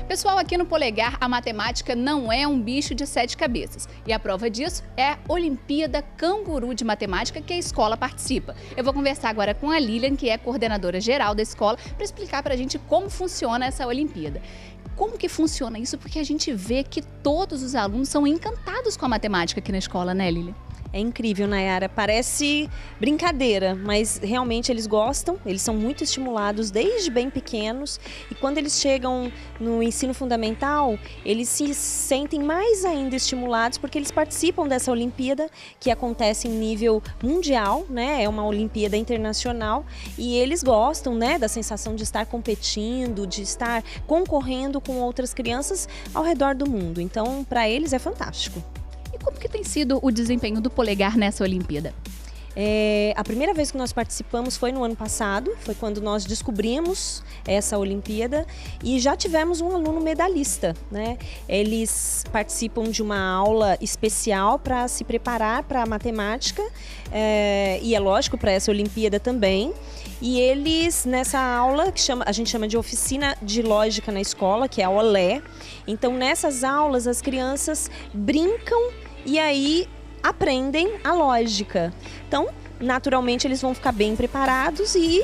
Pessoal, aqui no Polegar, a matemática não é um bicho de 7 cabeças. E a prova disso é a Olimpíada Canguru de Matemática, que a escola participa. Eu vou conversar agora com a Lilian, que é coordenadora geral da escola, para explicar para a gente como funciona essa Olimpíada. Como que funciona isso? Porque a gente vê que todos os alunos são encantados com a matemática aqui na escola, né, Lilian? É incrível, Nayara. Parece brincadeira, mas realmente eles gostam, eles são muito estimulados desde bem pequenos e quando eles chegam no ensino fundamental, eles se sentem mais ainda estimulados porque eles participam dessa Olimpíada que acontece em nível mundial, né? É uma Olimpíada internacional e eles gostam, né, da sensação de estar competindo, de estar concorrendo com outras crianças ao redor do mundo. Então, para eles é fantástico. E como que tem sido o desempenho do Polegar nessa Olimpíada? A primeira vez que nós participamos foi no ano passado, foi quando nós descobrimos essa Olimpíada e já tivemos um aluno medalhista, né? Eles participam de uma aula especial para se preparar para a matemática e é lógico para essa Olimpíada também. E eles, nessa aula, que a gente chama de oficina de lógica na escola, que é a OLE, então nessas aulas as crianças brincam e aí aprendem a lógica. Então, naturalmente, eles vão ficar bem preparados e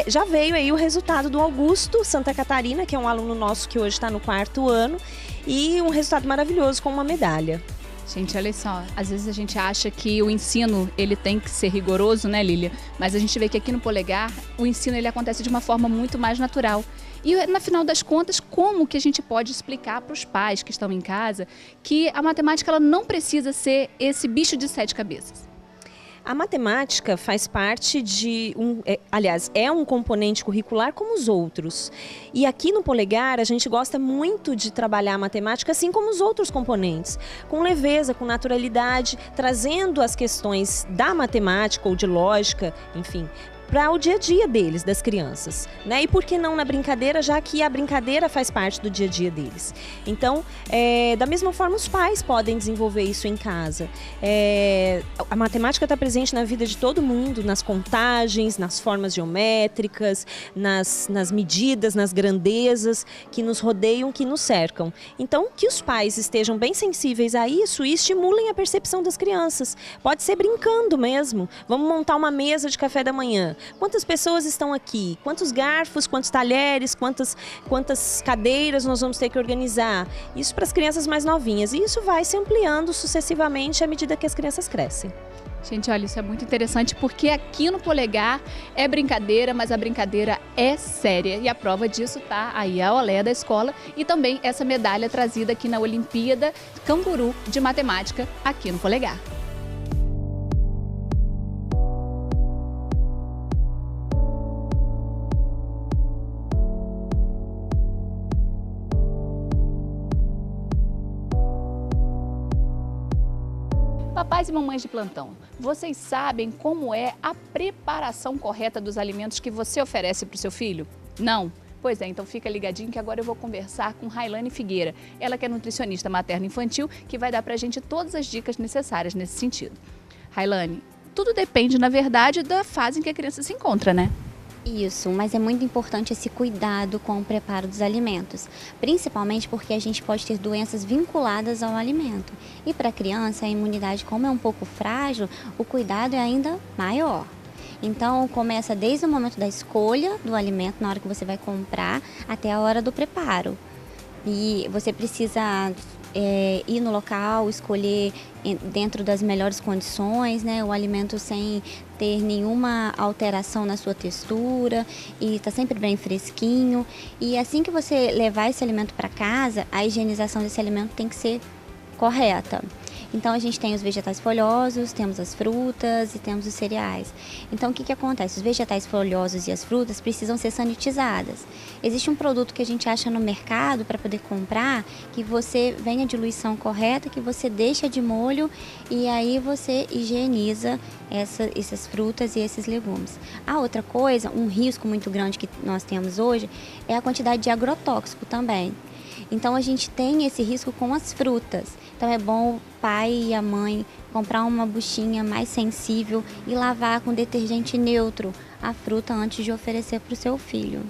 já veio aí o resultado do Augusto Santa Catarina, que é um aluno nosso que hoje está no 4º ano, e um resultado maravilhoso com uma medalha. Gente, olha só, às vezes a gente acha que o ensino ele tem que ser rigoroso, né, Lília? Mas a gente vê que aqui no Polegar o ensino ele acontece de uma forma muito mais natural. E, na final das contas, como que a gente pode explicar para os pais que estão em casa que a matemática ela não precisa ser esse bicho de 7 cabeças? A matemática faz parte de aliás, é um componente curricular como os outros. E aqui no Polegar a gente gosta muito de trabalhar a matemática assim como os outros componentes, com leveza, com naturalidade, trazendo as questões da matemática ou de lógica, enfim, para o dia a dia deles, das crianças, né? E por que não na brincadeira, já que a brincadeira faz parte do dia a dia deles. Então, da mesma forma, os pais podem desenvolver isso em casa. A matemática está presente na vida de todo mundo, nas contagens, nas formas geométricas, nas medidas, nas grandezas que nos rodeiam, que nos cercam. Então, que os pais estejam bem sensíveis a isso e estimulem a percepção das crianças. Pode ser brincando mesmo. Vamos montar uma mesa de café da manhã. Quantas pessoas estão aqui? Quantos garfos, quantos talheres, quantas cadeiras nós vamos ter que organizar? Isso para as crianças mais novinhas. E isso vai se ampliando sucessivamente à medida que as crianças crescem. Gente, olha, isso é muito interessante porque aqui no Polegar é brincadeira, mas a brincadeira é séria. E a prova disso tá aí a olé da escola e também essa medalha trazida aqui na Olimpíada Canguru de Matemática aqui no Polegar. Papais e mamães de plantão, vocês sabem como é a preparação correta dos alimentos que você oferece para o seu filho? Não? Pois é, então fica ligadinho que agora eu vou conversar com Railane Figueira. Ela que é nutricionista materno-infantil, que vai dar para a gente todas as dicas necessárias nesse sentido. Railane, tudo depende, na verdade, da fase em que a criança se encontra, né? Isso, mas é muito importante esse cuidado com o preparo dos alimentos, principalmente porque a gente pode ter doenças vinculadas ao alimento. E para a criança, a imunidade, como é um pouco frágil, o cuidado é ainda maior. Então, começa desde o momento da escolha do alimento, na hora que você vai comprar, até a hora do preparo. E você precisa ir no local, escolher dentro das melhores condições, né, o alimento sem ter nenhuma alteração na sua textura e está sempre bem fresquinho. E assim que você levar esse alimento para casa, a higienização desse alimento tem que ser correta. Então a gente tem os vegetais folhosos, temos as frutas e temos os cereais. Então o que acontece? Os vegetais folhosos e as frutas precisam ser sanitizadas. Existe um produto que a gente acha no mercado para poder comprar, que você vem a diluição correta, que você deixa de molho e aí você higieniza essas frutas e esses legumes. A outra coisa, um risco muito grande que nós temos hoje, é a quantidade de agrotóxico também. Então a gente tem esse risco com as frutas. Então é bom o pai e a mãe comprar uma buchinha mais sensível e lavar com detergente neutro a fruta antes de oferecer para o seu filho.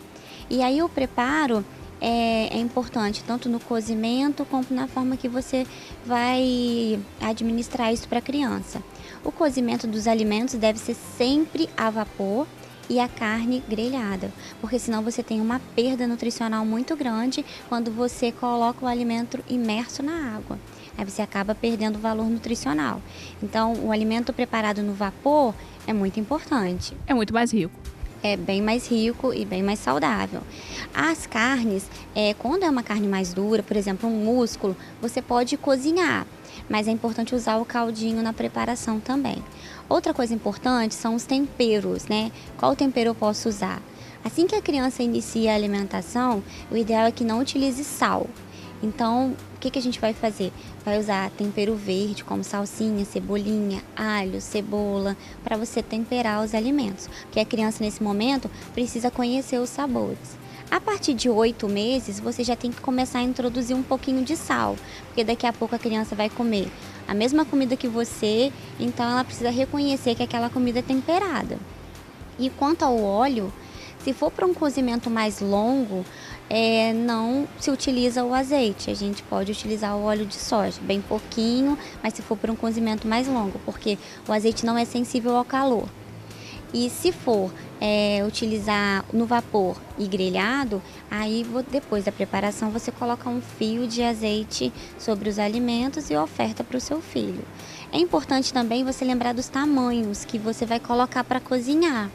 E aí o preparo é importante, tanto no cozimento como na forma que você vai administrar isso para a criança. O cozimento dos alimentos deve ser sempre a vapor e a carne grelhada, porque senão você tem uma perda nutricional muito grande quando você coloca o alimento imerso na água. Aí você acaba perdendo o valor nutricional. Então, o alimento preparado no vapor é muito importante. É muito mais rico. É bem mais rico e bem mais saudável. As carnes, quando é uma carne mais dura, por exemplo, um músculo, você pode cozinhar, mas é importante usar o caldinho na preparação também. Outra coisa importante são os temperos, né? Qual tempero eu posso usar? Assim que a criança inicia a alimentação, o ideal é que não utilize sal. Então, o que a gente vai fazer? Vai usar tempero verde, como salsinha, cebolinha, alho, cebola, para você temperar os alimentos. Porque a criança, nesse momento, precisa conhecer os sabores. A partir de 8 meses, você já tem que começar a introduzir um pouquinho de sal, porque daqui a pouco a criança vai comer a mesma comida que você, então ela precisa reconhecer que aquela comida é temperada. E quanto ao óleo, se for para um cozimento mais longo, não se utiliza o azeite. A gente pode utilizar o óleo de soja, bem pouquinho, mas se for para um cozimento mais longo, porque o azeite não é sensível ao calor. E se for utilizar no vapor e grelhado, aí depois da preparação você coloca um fio de azeite sobre os alimentos e oferta para o seu filho. É importante também você lembrar dos tamanhos que você vai colocar para cozinhar.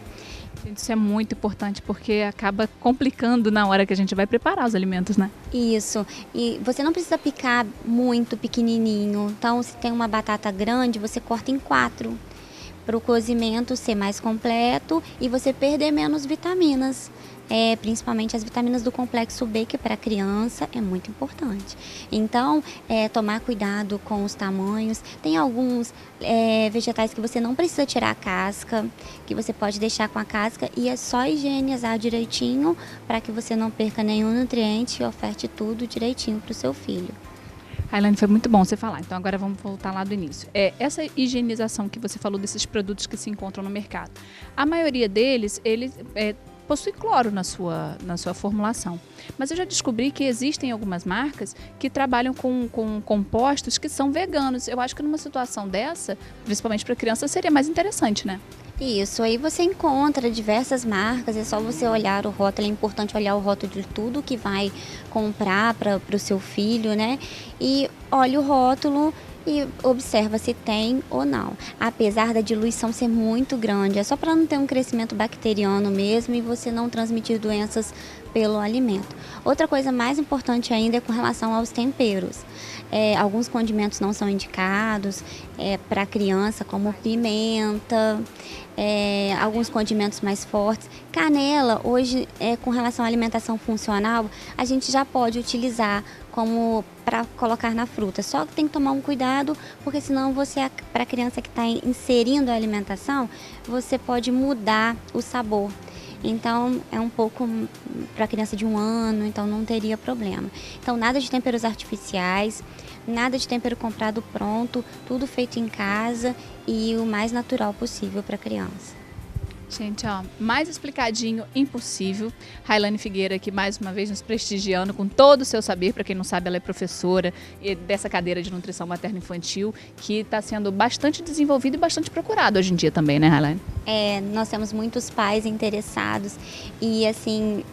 Isso é muito importante porque acaba complicando na hora que a gente vai preparar os alimentos, né? Isso. E você não precisa picar muito pequenininho. Então, se tem uma batata grande, você corta em 4. Para o cozimento ser mais completo e você perder menos vitaminas. Principalmente as vitaminas do complexo B, que para criança é muito importante. Então, tomar cuidado com os tamanhos. Tem alguns vegetais que você não precisa tirar a casca, que você pode deixar com a casca e é só higienizar direitinho para que você não perca nenhum nutriente e oferte tudo direitinho para o seu filho. Railane, foi muito bom você falar. Então agora vamos voltar lá do início. Essa higienização que você falou desses produtos que se encontram no mercado, a maioria deles, possui cloro na sua formulação. Mas eu já descobri que existem algumas marcas que trabalham com compostos que são veganos. Eu acho que numa situação dessa, principalmente para criança, seria mais interessante, né? Isso, aí você encontra diversas marcas, é só você olhar o rótulo, é importante olhar o rótulo de tudo que vai comprar para o seu filho, né? E olha o rótulo e observa se tem ou não. Apesar da diluição ser muito grande, é só para não ter um crescimento bacteriano mesmo e você não transmitir doenças pelo alimento. Outra coisa mais importante ainda é com relação aos temperos. Alguns condimentos não são indicados para criança, como pimenta, alguns condimentos mais fortes. Canela, hoje, com relação à alimentação funcional, a gente já pode utilizar como para colocar na fruta. Só que tem que tomar um cuidado, porque senão para a criança que está inserindo a alimentação, você pode mudar o sabor. Então, é um pouco para criança de 1 ano, então não teria problema. Então, nada de temperos artificiais, nada de tempero comprado pronto, tudo feito em casa e o mais natural possível para a criança. Gente, mais explicadinho impossível. Railane Figueira aqui mais uma vez nos prestigiando com todo o seu saber. Para quem não sabe, ela é professora dessa cadeira de nutrição materno-infantil que está sendo bastante desenvolvido e bastante procurado hoje em dia também, né, Railane? Nós temos muitos pais interessados e assim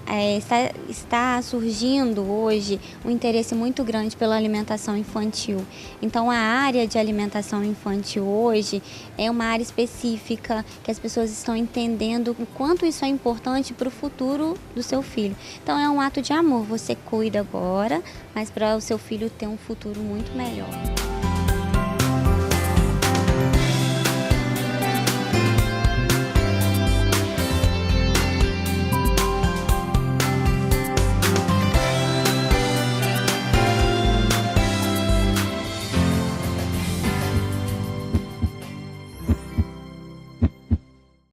está surgindo hoje um interesse muito grande pela alimentação infantil. Então a área de alimentação infantil hoje é uma área específica que as pessoas estão entendendo o quanto isso é importante para o futuro do seu filho. Então é um ato de amor, você cuida agora, mas para o seu filho ter um futuro muito melhor.